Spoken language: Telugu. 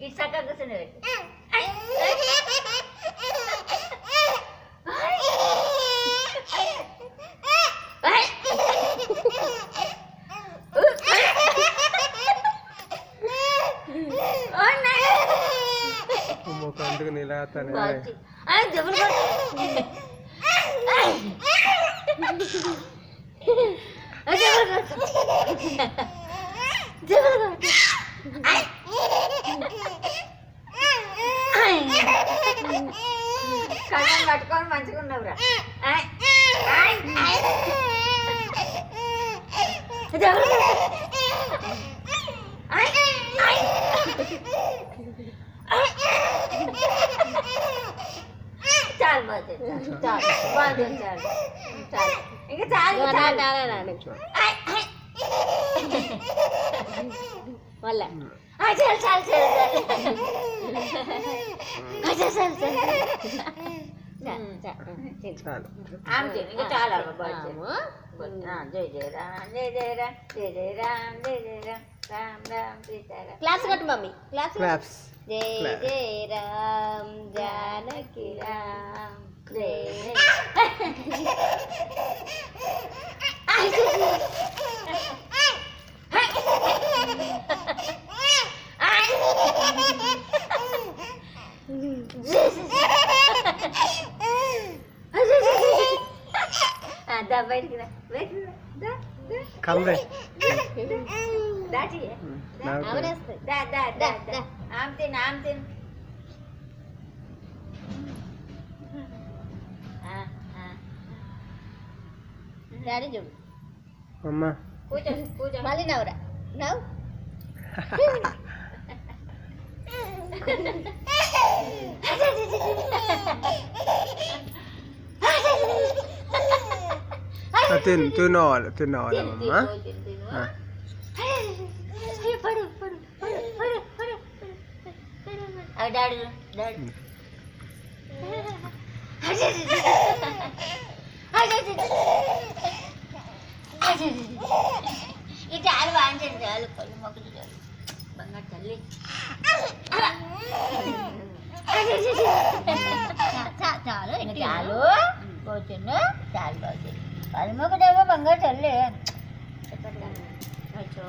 ఇటు చక్కగా కూర్చొని పెట్టు. కంటికి నీలాతానే జబ్బులు కళ్ళం కట్టుకొని మంచిగా ఉన్నావురా. చాలు బాగుంది, చాలు బాగుంది, చాలు చాలు ఇంకా చాలు మళ్ళా చాలు చాలు చాలు ఆమె ఇంకా చాలా జై జయ రామ్ జయ జయ రామ్ జయ జయ రామ్ జయ జయ రామ్ రామ్ రామ్ సీతారాం. క్లాస్ కట్టు మమ్మీ, క్లాస్. జయ జయ రామ్ జానకి రామ్ జయ బయటికి రా, బయటికి రా, దాటి అవనేస్తాయి. ఆమె తిను, ఆమె తిను. డాడీ చూడు అమ్మా, కూర్చో కూర్చో. మళ్ళీ నవ్వురా, నవ్వు. తినవాలి అమ్మా. డాడీ డాడీ ఈ చాలు వాంచండి, చాలు కళ్ళు మొక్కలు చాలు. బంగారు తల్లి చాలు చాలు కూర్చుండు, చాలు బాగుంది. కళ్ళు మొక్కటేమో బంగారు తల్లి. అచ్చో